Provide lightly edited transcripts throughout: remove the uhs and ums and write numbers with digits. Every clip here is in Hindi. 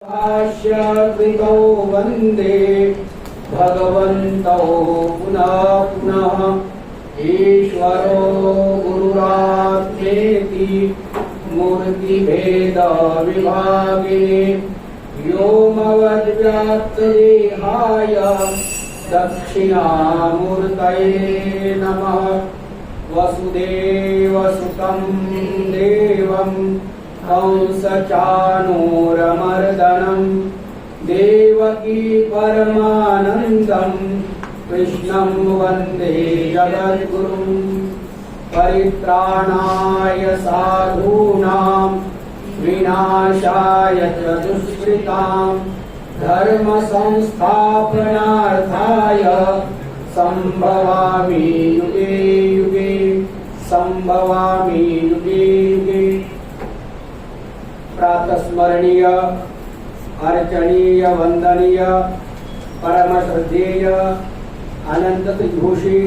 कृतौ वन्दे भगवन्तौ पुनः पुनः ईश्वरो गुरुरात्मेति मूर्तिभेदविभागिने व्योमवद्व्याप्तदेहाय दक्षिणामूर्तये नमः। वसुदेवसुतं देवं कंसचाणूरमर्दनं देवकी परमानन्दं कृष्णं वन्दे जगद्गुरुं। परित्राणाय साधूनां विनाशाय च दुष्कृतां धर्मसंस्थापनार्थाय संभवामि युगे युगे संभवामि युगे युगे। प्रातस्मरणीय अर्चनीय वंदनीय परम श्रद्धेय अनंत त्रिभूषी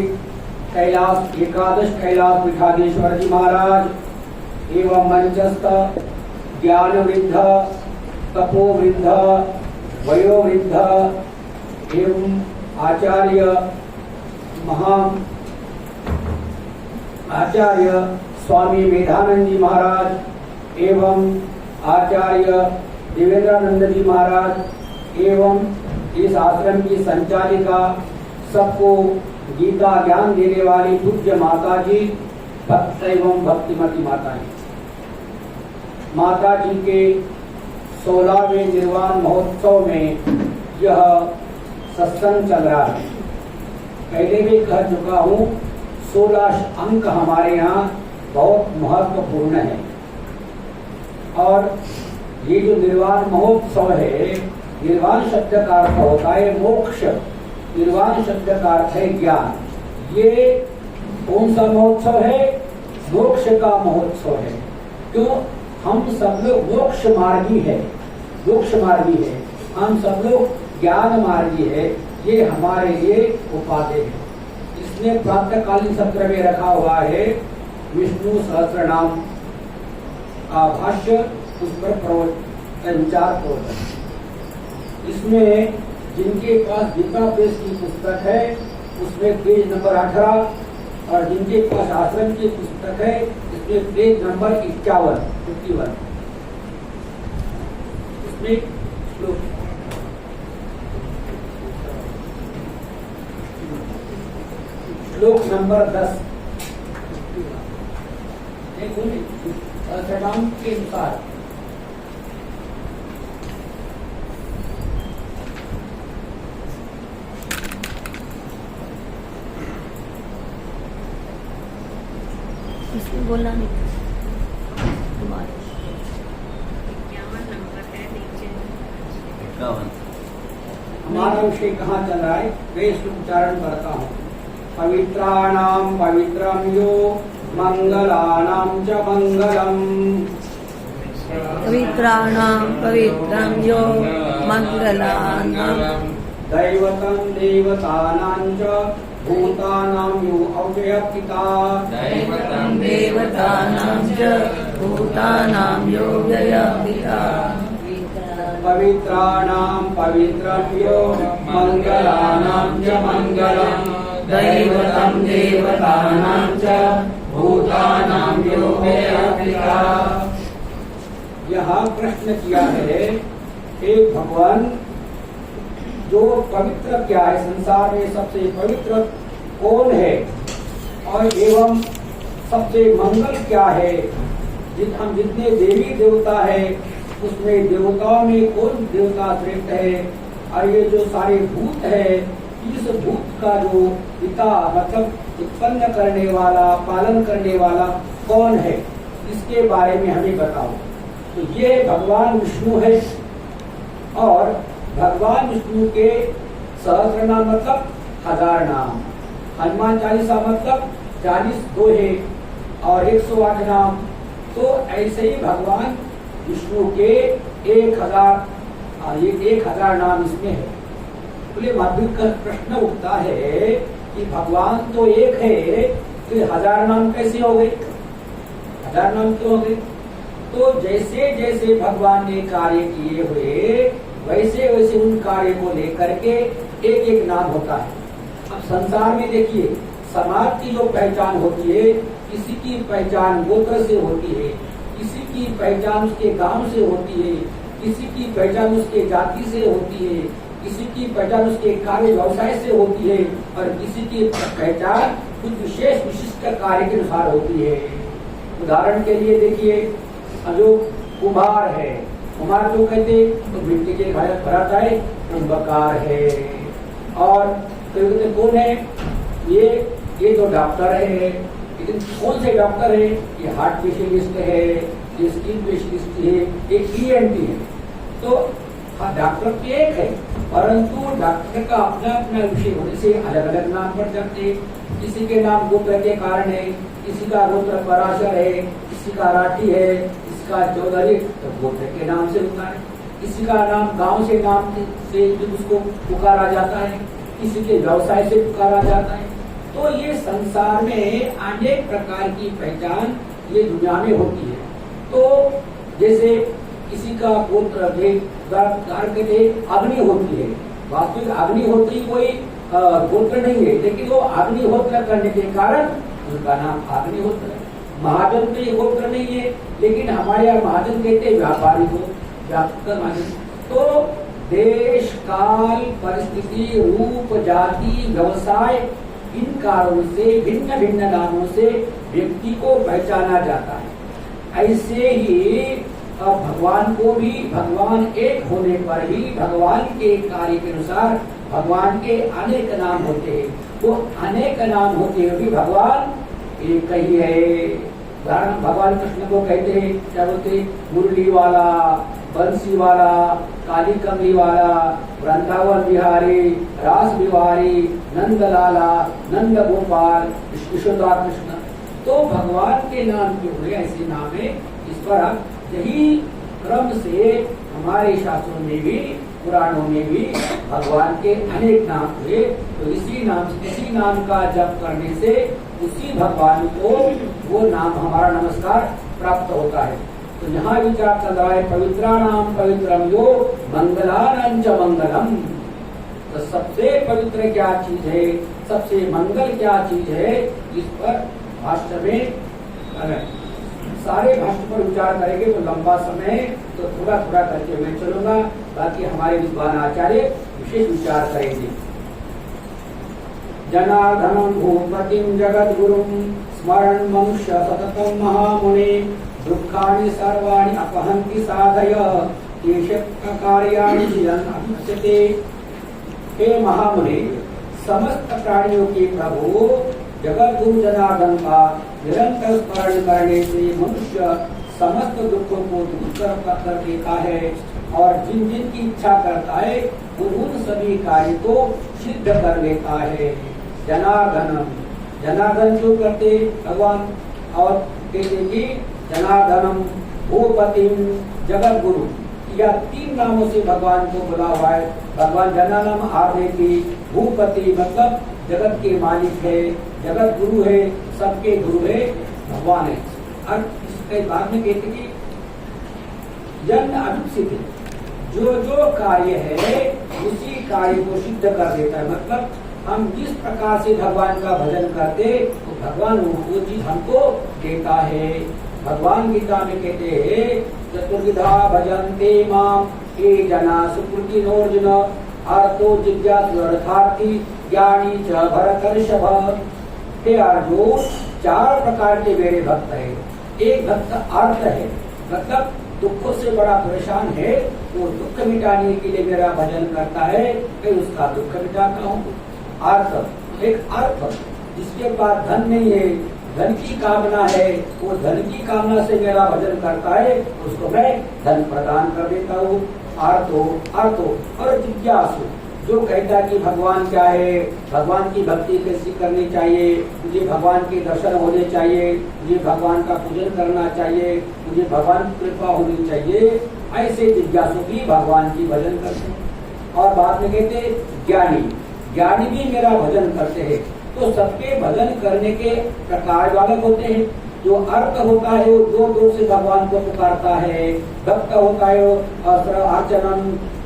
कैलाश एकादश कैलाश पीठाधीश्वर जी महाराज एवं मंचस्थ ज्ञान वृद्ध तपो वृद्ध वयो वृद्ध एवं आचार्य आचार्य स्वामी वेदानंद जी महाराज एवं आचार्य देवेंद्रानंद जी महाराज एवं इस आश्रम की संचालिका, सबको गीता ज्ञान देने वाली पूज्य माता जी भक्त एवं भक्तिमती माता जी, माता जी के 16वें निर्वाण महोत्सव में यह सत्संग चल रहा है। पहले भी कह चुका हूँ 16 अंक हमारे यहाँ बहुत महत्वपूर्ण है। और ये जो निर्वाण महोत्सव है, निर्वाण शब्द का अर्थ होता है मोक्ष, निर्वाण शब्द का अर्थ है ज्ञान। ये कौन सा महोत्सव है? मोक्ष का महोत्सव है। क्यों? हम सब लोग मोक्ष मार्गी है, मोक्ष मार्गी है, हम सब लोग ज्ञान मार्गी है। ये हमारे लिए उपाधि है। इसमें प्रातःकालीन सत्र में रखा हुआ है विष्णु सहस्त्रनाम का भाष्य, उस पर विचार प्रवचन। इसमें जिनके पास गीता प्रेस की पुस्तक है उसमें पेज नंबर 18 और जिनके पास आश्रम की पुस्तक है इसमें पेज नंबर 51 इसमें श्लोक नंबर 10 सहस्त्रनाम के अनुसार इसमें बोलना नहीं। 51 नंबर है नीचे। 51 हमारा विषय कहाँ चल रहा है? मैं इसको उच्चारण करता हूँ। पवित्राणाम पवित्रम यो मंगलानाम च मंगलम। पवित्राणां पवित्रं यो मंगलानां दैवतं देवतानां च भूतानां यो अव्ययः पिता। दैवतं देवतानां च भूतानां यो व्ययः पिता। पवित्राणां पवित्रं यो मंगलानां च मंगलम। दैवतं देवतानां च भूतानां यो व्ययः पिता। यहाँ प्रश्न किया है, हे भगवान, जो पवित्र क्या है? संसार में सबसे पवित्र कौन है? और एवं सबसे मंगल क्या है? हम जितने देवी देवता है उसमें देवताओं में कौन देवता श्रेष्ठ है? और ये जो सारे भूत है, इस भूत का जो पिता मतलब उत्पन्न करने वाला, पालन करने वाला कौन है? इसके बारे में हमें बताओ। तो ये भगवान विष्णु है। और भगवान विष्णु के सहस्त्र नाम मतलब 1000 नाम, हनुमान चालीसा मतलब 40 दोहे और 108 नाम। तो ऐसे ही भगवान विष्णु के 1000 नाम इसमें है। बोले माध्यमिक का प्रश्न उठता है कि भगवान तो एक है, तो 1000 नाम कैसे हो गए? 1000 नाम क्यों हो गए? तो जैसे जैसे भगवान ने कार्य किए हुए वैसे वैसे उन कार्य को लेकर के एक एक नाम होता है। अब संसार में देखिए, समाज की जो पहचान होती है, किसी की पहचान गोत्र से होती है, किसी की पहचान उसके गांव से होती है, किसी की पहचान उसके जाति से होती है, किसी की पहचान उसके कार्य व्यवसाय से होती है, और किसी की पहचान कुछ विशेष विशिष्ट कार्य के अनुसार होती है। उदाहरण के लिए देखिए, जो कुम्हार है, कुम्हार जो कहते तो मिट्टी के भराता है, कुंभकार है। और कौन है ये तो डॉक्टर है, लेकिन कौन से डॉक्टर है? ये हार्ट स्पेशलिस्ट है, ये स्किन स्पेशलिस्ट है, ये ENT है। तो हाँ, डॉक्टर तो एक है, परंतु डॉक्टर का अपना अपना विषय होने से अलग अलग नाम पड़ जाते हैं। किसी के नाम गोत्र के कारण है, किसी का गोत्र पराशर है, किसी का राठी है, किसी का चौधरी, तो गोत्र के नाम से होता है। किसी का नाम गांव से नाम से उसको पुकारा जाता है, किसी के व्यवसाय से पुकारा जाता है। तो ये संसार में अनेक प्रकार की पहचान ये दुनिया में होती है। तो जैसे किसी का गोत्र अग्नि होती है, वास्तविक अग्निहोत्री कोई गोत्र नहीं है, लेकिन वो अग्निहोत्र करने के कारण उनका नाम अग्निहोत्र है। महाजन तो ये गोत्र नहीं है, लेकिन हमारे यहाँ महाजन कहते हैं व्यापारी को, महाजन। तो देश, काल, परिस्थिति, रूप, जाति, व्यवसाय, इन कारणों से भिन्न भिन्न नामों से व्यक्ति को पहचाना जाता है। ऐसे ही भगवान को भी, भगवान एक होने पर भी भगवान के कार्य के अनुसार भगवान के अनेक नाम होते हैं। वो अनेक नाम होते हुए भी भगवान एक ही है। उदाहरण भगवान कृष्ण को कहते हैं, क्या बोलते? मुरली वाला, बंसी वाला, काली कमली वाला, वृंदावन बिहारी, रास बिहारी, नंद लाला, नंद गोपाल, यशोदा कृष्ण। तो भगवान के नाम जो हुए ऐसे नाम है। इस पर यही क्रम से हमारे शास्त्रों में भी, पुराणों में भी भगवान के अनेक नाम हुए। तो इसी नाम का जप करने से उसी भगवान को वो नाम, हमारा नमस्कार प्राप्त होता है। तो यहाँ विचार चल रहा है, पवित्राणाम पवित्रम यो मंगलानां च मंगलम। तो सबसे पवित्र क्या चीज है, सबसे मंगल क्या चीज है, इस पर भाष्य में सारे भाष्य पर विचार करेंगे तो लंबा समय, तो थोड़ा थोड़ा करके मैं चलूंगा। बाकी हमारे विद्वान आचार्य विशेष विचार करेंगे। जनार्दनम भूपतिम जगत गुरुम स्मरण मनुष्य सततम महामुने दुखानि सर्वाणि अपहन्ति साधय येष कार्याणि अभिष्यते। हे महामुने, समस्त प्राणियों के प्रभु जगत गुरु जनार्दन का निरंतर स्मरण करने से मनुष्य समस्त दुखों को दूर कर देता है, और जिन जिन की इच्छा करता है उन सभी कार्य को सिद्ध कर लेता है। जनार्दनम, जनार्दन जो करते भगवान, और कहते कि जनार्दनम भूपतिम जगत गुरु, या तीन नामों से भगवान को बुला हुआ है। भगवान जनार्दन आदि की, भूपति मतलब जगत के मालिक है, जगत गुरु है, सबके गुरु है, भगवान है। और इसके बाद में कहते कि जन अभिप्सित, जो जो कार्य है उसी कार्य को सिद्ध कर देता है। मतलब हम जिस प्रकार से भगवान का भजन करते तो भगवान वो चीज हमको देता है। भगवान गीता में कहते हैं, चतुर्विधा भजन्ते माम ये जना सुकृतिनोर्जुन अर्थो जिज्ञासु अर्थार्थी ज्ञानी च भरतर्षभ। हे अर्जुन, चार प्रकार के मेरे भक्त हैं। एक भक्त अर्थ है, मतलब दुखों से बड़ा परेशान है, वो दुख मिटाने के लिए मेरा भजन करता है, मैं उसका दुख मिटाता हूँ। अर्थ, एक अर्थ जिसके पास धन नहीं है, धन की कामना है, वो धन की कामना से मेरा भजन करता है, उसको मैं धन प्रदान कर देता हूँ। अर्थो और जिज्ञासु, जो कहता है कि भगवान क्या है, भगवान की भक्ति कैसी करनी चाहिए, मुझे भगवान के दर्शन होने चाहिए, मुझे भगवान का पूजन करना चाहिए, मुझे भगवान की कृपा होनी चाहिए, ऐसे जिज्ञासु भी भगवान की भजन करते हैं। और बाद में कहते ज्ञानी, ज्ञानी भी मेरा भजन करते हैं। तो सबके भजन करने के प्रकार अलग होते हैं। जो अर्थ होता है वो दो से भगवान को पुकारता है। भक्त होता है वो अर्चनम,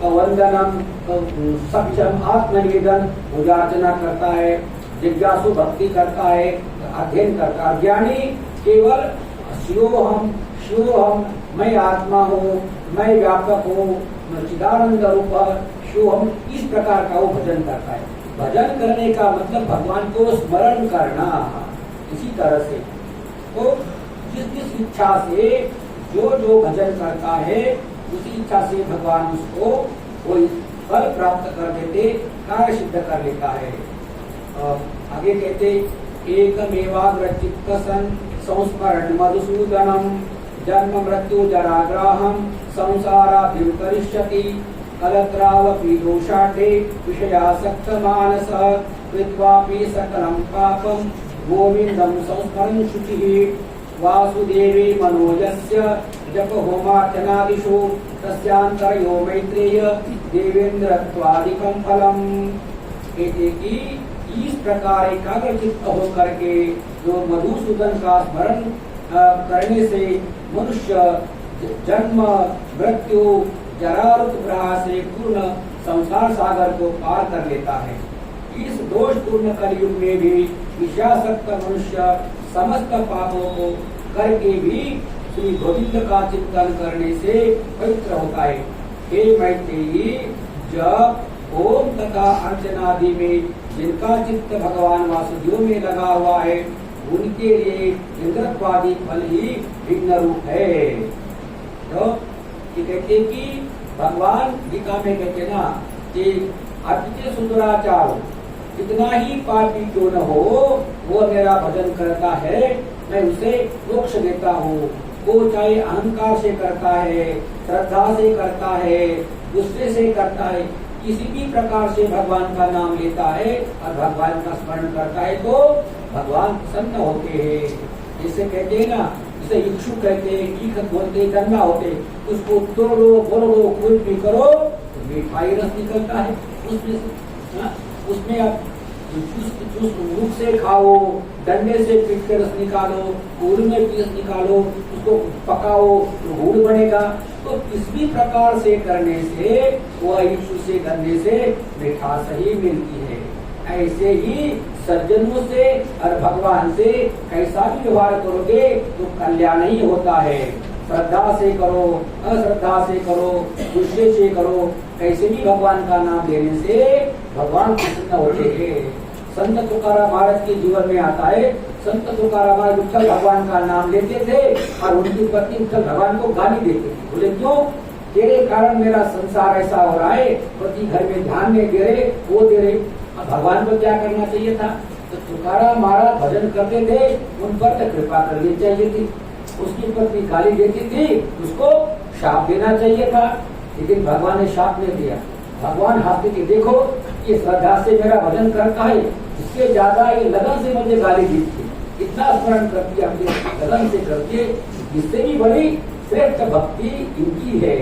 वंदनम, सक्षम, आत्मनिवेदन, पूजा अर्चना करता है। जिज्ञासु भक्ति करता है, अध्ययन करता है। ज्ञानी केवल शिवोहम शिवोहम, मैं आत्मा हूँ, मैं व्यापक हूँ, चिदानंद रूप शिवोहम, इस प्रकार का वो भजन करता है। भजन करने का मतलब भगवान को स्मरण करना। इसी तरह से तो जिस इच्छा से जो भजन करता है उसी इच्छा से भगवान उसको कोई फल प्राप्त कर देते, कार्य सिद्ध कर लेता है। आगे कहते एकमेवाग्र चित्त सन संस्मरण मधुसूदनम जन्म मृत्यु जराग्राहम संसाराभिकरिष्यति कलत्रावपि दोषाढ्ये विषयासक्त मानस कृत्वापि सकलं पापं गोविंदं संस्मरन् शुचिः वासुदेवे मनोजस्य जप होमार्चनादिषु तस्यान्तरयो मैत्रेय देवेन्द्रत्वादिकं फलम्। कहते कि इस प्रकार एकाग्रचित्त होकर के जो मधुसूदन का स्मरण करने से मनुष्य जन्म मृत्यु जरारुग्रह से पूर्ण संसार सागर को पार कर लेता है। इस दोषपूर्ण कलयुग में भी विषयासक्त मनुष्य समस्त पापों को करके भी श्री गोविंद का चिंतन करने से पवित्र होता है। हे मैत्रेयी, जब ओम तथा अर्चनादि में जिनका चित्त भगवान वासुदेव में लगा हुआ है उनके लिए इंद्रत्वादि फल ही विघ्न रूप है। तो कहते कि भगवान गीता में कहते ना कि अतिथि सुंदराचार कितना ही पापी क्यों न हो वो मेरा भजन करता है, मैं उसे मोक्ष देता हूँ। वो चाहे अहंकार से करता है, श्रद्धा से करता है, गुस्से से करता है, किसी भी प्रकार से भगवान का नाम लेता है और भगवान का स्मरण करता है तो भगवान प्रसन्न होते हैं। जिसे कहते हैं ना, जिसे इक्षु कहते हैं, ईख बोलते, गन्ना होते, उसको तोड़ो बोलो कुछ भी करो तो मिठाई रस निकलता है उसमें आप मुख से खाओ, डंडे से पीट के रस निकालो, गुड़ में पीस निकालो, उसको पकाओ तो गुड़ बनेगा। तो किस भी प्रकार से करने से वो इक्षु से गन्ने से मिठास ही मिलती है। ऐसे ही सज्जनों से और भगवान से कैसा भी व्यवहार करोगे तो कल्याण ही होता है। श्रद्धा से करो, अश्रद्धा से करो, गुस्से से करो, कैसे भी भगवान का नाम लेने से भगवान प्रसन्न होते हैं। संत तुकाराम महाराज के जीवन में आता है, संत तुकाराम महाराज विठ्ठल भगवान का नाम लेते थे और उनकी पत्नी विठ्ठल भगवान को गाली देते थे। बोले क्यों? तेरे कारण मेरा संसार ऐसा हो रहा है, पति घर में ध्यान नहीं दे रहे, वो दे रहे। भगवान को क्या करना चाहिए था? तो तुकाराम महाराज भजन करते थे, उन पर तो कृपा करनी चाहिए थी। उसकी पत्नी गाली देती थी, उसको शाप देना चाहिए था, लेकिन भगवान ने शाप नहीं दिया। भगवान हाथी की देखो ये श्रद्धा से मेरा भजन करता है, इससे ज्यादा ये लगन से मुझे गाली दी थी, इतना स्मरण करती है, अपने लगन से करती है, इससे भी बड़ी श्रेष्ठ भक्ति इनकी है।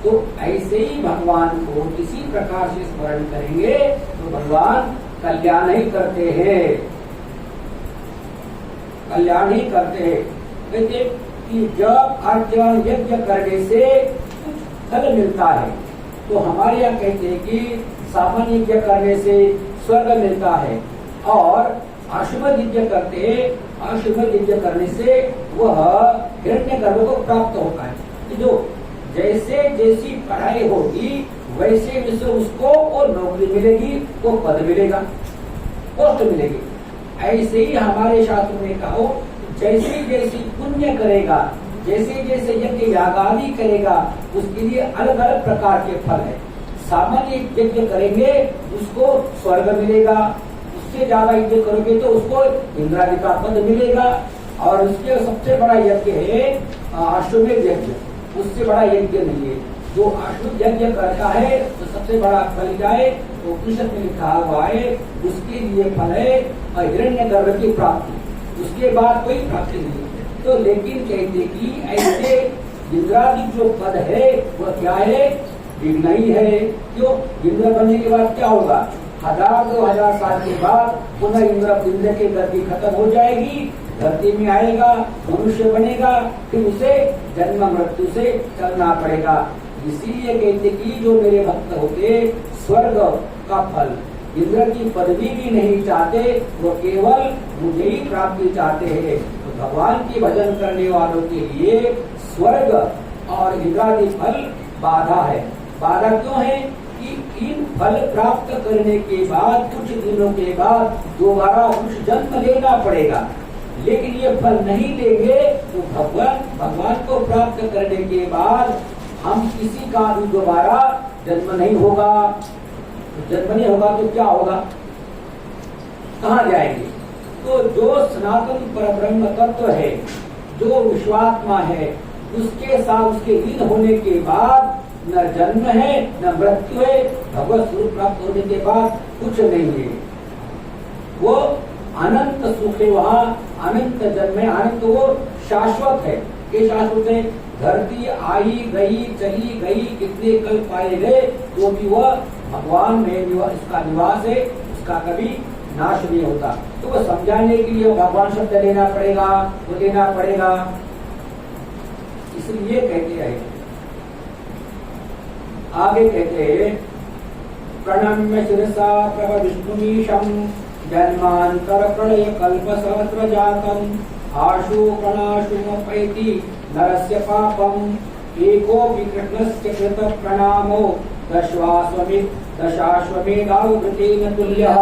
तो ऐसे ही भगवान को किसी प्रकार से स्मरण करेंगे तो भगवान कल्याण ही करते हैं, कल्याण ही करते हैं। कहते कि जब अर्चन यज्ञ करने से कुछ फल मिलता है तो हमारे यहाँ कहते हैं कि सामान्य यज्ञ करने से स्वर्ग मिलता है और अशुभ यज्ञ करते हैं, अशुभ यज्ञ करने से वह हिरण्यगर्भ को प्राप्त होता है। जो जैसे जैसी पढ़ाई होगी वैसे वैसे उसको और नौकरी मिलेगी, वो पद मिलेगा, पोस्ट मिलेगी। ऐसे ही हमारे शास्त्र में कहो जैसे जैसे पुण्य करेगा, जैसे जैसे यज्ञ यागादि करेगा उसके लिए अलग अलग प्रकार के फल है। सामान्य यज्ञ करेंगे उसको स्वर्ग मिलेगा, उससे ज्यादा यज्ञ करोगे तो उसको इंद्रादि का पद मिलेगा। और उसके सबसे बड़ा यज्ञ है अश्वमेध यज्ञ, उससे बड़ा यज्ञ नहीं है। जो अश्वमेध यज्ञ करता है तो सबसे बड़ा फल जाए तो उपनिषद में लिखा हुआ है उसके लिए फल है हिरण्यगर्भ की प्राप्ति, उसके बाद कोई प्राप्ति नहीं है। तो लेकिन कहते कि ऐसे इंद्रादि जो पद है वह क्या है? विघ्न ही है। क्यों? इंद्र बनने के बाद क्या होगा? 1000-2000 साल के बाद पुनः इंद्र की गद्दी खत्म हो जाएगी, धरती में आएगा, मनुष्य बनेगा, फिर उसे जन्म मृत्यु से चलना पड़ेगा। इसीलिए कहते कि जो मेरे भक्त होते स्वर्ग का फल, इंद्र की पदवी भी नहीं चाहते, वो केवल मुझे ही प्राप्ति चाहते हैं। तो भगवान की भजन करने वालों के लिए स्वर्ग और इंद्रादि फल बाधा है। बाधा क्यों है कि इन फल प्राप्त करने के बाद कुछ दिनों के बाद दोबारा कुछ जन्म लेना पड़ेगा। लेकिन ये फल नहीं लेंगे तो भगवान को प्राप्त करने के बाद हम किसी का भी दोबारा जन्म नहीं होगा। जन्म नहीं होगा तो क्या होगा, कहाँ जाएंगे? तो जो सनातन परब्रह्म तत्व है, जो विश्वात्मा है, उसके साथ उसके लीन होने के बाद न जन्म है न मृत्यु है। भगवत स्वरूप प्राप्त होने के बाद कुछ नहीं है। वो अनंत सुख है, वहाँ अनंत जन्म है, अनंत वो शाश्वत है। ये शाश्वत है। धरती आई गई चली गई, कितने कल्प आए गए, तो भी वह भगवान में इसका निवास है, इसका कभी नाश नहीं होता। तो वो समझाने के लिए भगवान शब्द लेना पड़ेगा, वो लेना पड़ेगा। इसलिए कहते हैं, आगे कहते हैं, प्रणम्य शिरसा प्रभ विष्णुमीशम जन्मांतर प्रलय कल्प सहस्र जातम आशु प्रणाशुमपैति नरस्य पापम एकोऽपि कृष्णस्य कृत प्रणामो दशाश्वमेधावृतेन तुल्यः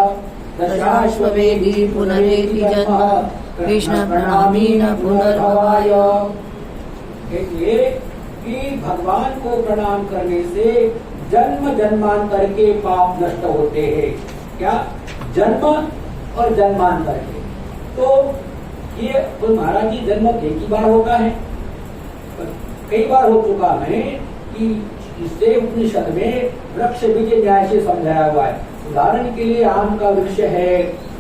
दशाश्वमेधी पुनरेति जन्म कृष्ण प्रणामी न पुनर्भवाय। कहते कि भगवान को प्रणाम करने से जन्म जन्मांतर के पाप नष्ट होते हैं। क्या? जन्म और जन्मांतर के। तो ये तो महाराज जी जन्म एक ही बार होता है, कई बार हो चुका है कि इससे उपनिषद में वृक्ष बीज न्याय से समझाया हुआ है। उदाहरण के लिए आम का वृक्ष है,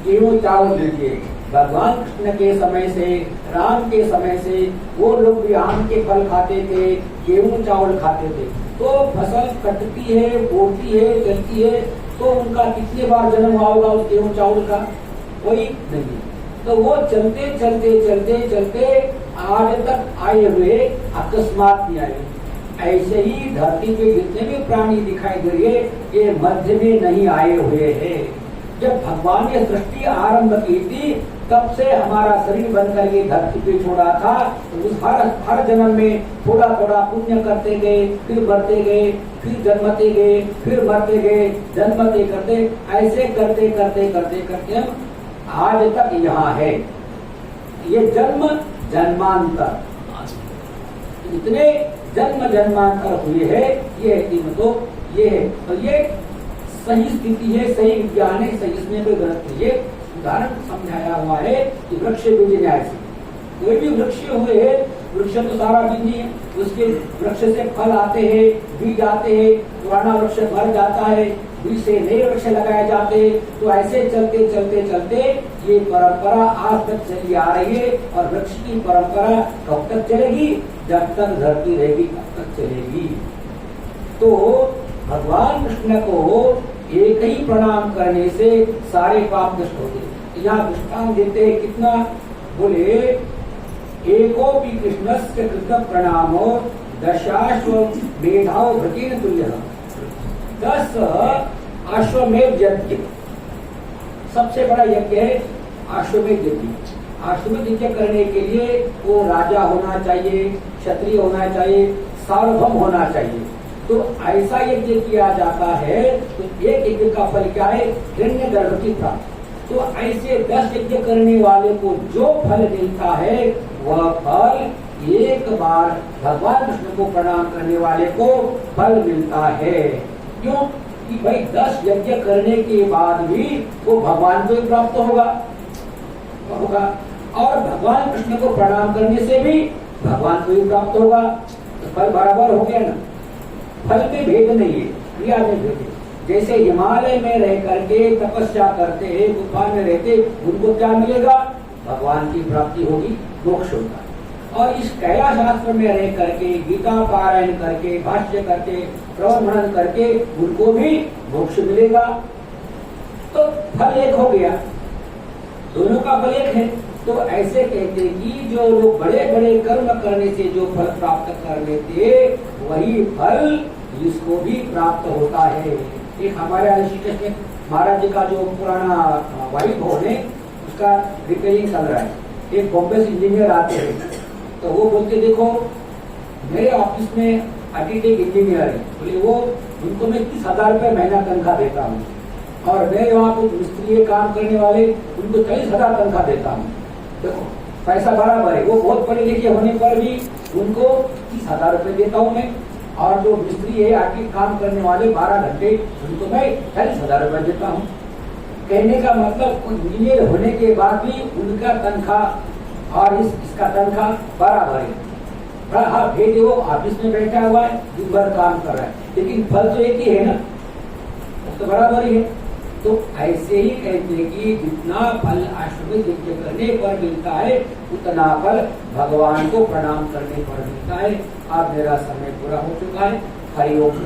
गेहूं चावल लीजिए। भगवान कृष्ण के समय से, राम के समय से वो लोग भी आम के फल खाते थे, गेहूं चावल खाते थे। तो फसल कटती है, बोती है, चलती है, तो उनका कितने बार जन्म हुआ होगा उस गेहूं चावल का? कोई नहीं। तो वो चलते चलते चलते चलते आज तक आए हुए अकस्मात नहीं आए। ऐसे ही धरती पे जितने भी प्राणी दिखाई दे रहे, ये मध्य में नहीं आए हुए हैं। जब भगवान ने सृष्टि आरंभ की थी, तब से हमारा शरीर बनकर ये धरती पे छोड़ा था। तो उस हर जन्म में थोड़ा थोड़ा पुण्य करते गए, फिर बढ़ते गए, फिर जन्मते गए, फिर मरते गए, जन्मते करते, ऐसे करते करते करते करते हम आज तक यहाँ है। ये जन्म जन्मांतर, इतने जन्म जन्मांतर हुए हैं। ये मतलब ये है, तो ये सही स्थिति है, सही विज्ञान है, सही इसमें कोई गलत नहीं। ये उदाहरण समझाया हुआ है कि वृक्ष बीज न्याय से। कोई भी वृक्ष हुए है, वृक्ष तो सारा बीज है, उसके वृक्ष से फल आते हैं, बीज आते हैं, पुराना वृक्ष मर जाता है, बीज से नए वृक्ष लगाए जाते हैं। तो ऐसे चलते चलते चलते ये परंपरा आज तक चली आ रही है। और वृक्ष की परंपरा कब तक चलेगी? जब तक धरती रहेगी तब तक चलेगी। तो भगवान कृष्ण को एक ही प्रणाम करने से सारे पाप नष्ट होते। यहाँ दृष्टांत देते हैं कितना, बोले एकोपि कृष्णस्य कृत प्रणामो दशाश्वमेधाव भृतेन तुल्यः। 10 अश्वमेध यज्ञ सबसे बड़ा यज्ञ है। अश्वमेध यज्ञ, अश्वमेध यज्ञ करने के लिए वो राजा होना चाहिए, क्षत्रिय होना चाहिए, सार्वभौम होना चाहिए। तो ऐसा यज्ञ किया जाता है तो एक यज्ञ का फल क्या है? हिरण्यगर्भ की प्राप्ति। तो ऐसे 10 यज्ञ करने वाले को जो फल मिलता है वह फल एक बार भगवान कृष्ण को प्रणाम करने वाले को फल मिलता है। क्यों? कि भाई 10 यज्ञ करने के बाद भी वो भगवान को ही प्राप्त होगा। और भगवान कृष्ण को प्रणाम करने से भी भगवान को ही प्राप्त होगा। तो फल बराबर हो गया ना। फल में भेद नहीं है, क्रिया में भेद है। जैसे हिमालय में रह करके तपस्या करते हैं, गुफा में रहते, उनको क्या मिलेगा? भगवान की प्राप्ति होगी, मोक्ष होगा। और इस कैलाश आश्रम में रह करके, गीता पारायण करके, भाष्य करके, प्रवचन करके उनको भी मोक्ष मिलेगा। तो फल एक हो गया, दोनों का फल एक है। तो ऐसे कहते कि जो लोग बड़े बड़े कर्म करने से जो फल प्राप्त कर लेते वही फल इसको भी प्राप्त होता है। एक हमारे श्री कृष्ण महाराज जी का जो पुराना वाइफ भवन है उसका रिपेयरिंग चल रहा है। एक बॉम्बे से इंजीनियर आते हैं तो वो बोलते देखो मेरे ऑफिस में आर्किटेक्ट इंजीनियर है, बोले वो उनको मैं 30,000 रुपये महीना तनख्वाह देता हूँ और मैं वहाँ कुछ मिस्त्री काम करने वाले उनको 40,000 तनख्वाह देता हूँ। देखो पैसा बराबर है, वो बहुत पढ़े लिखे होने पर भी उनको 30,000 रुपये देता हूँ मैं, और जो मिस्त्री है आर्किटेक्ट काम करने वाले 12 घंटे उनको मैं 40,000 रुपये देता हूँ। कहने का मतलब इंजीनियर होने के बाद भी उनका तनख्वाह और इसका तनख्वाह बराबर है। हाँ भेज वो ऑफिस में बैठा हुआ है, दिन भर काम कर रहा है, लेकिन फल तो एक ही है ना, तो बराबर ही है। तो ऐसे ही कहते हैं कि जितना फल अश्वमेध यज्ञ करने पर मिलता है उतना फल भगवान को प्रणाम करने पर मिलता है। अब मेरा समय पूरा हो चुका है। हरि ओम।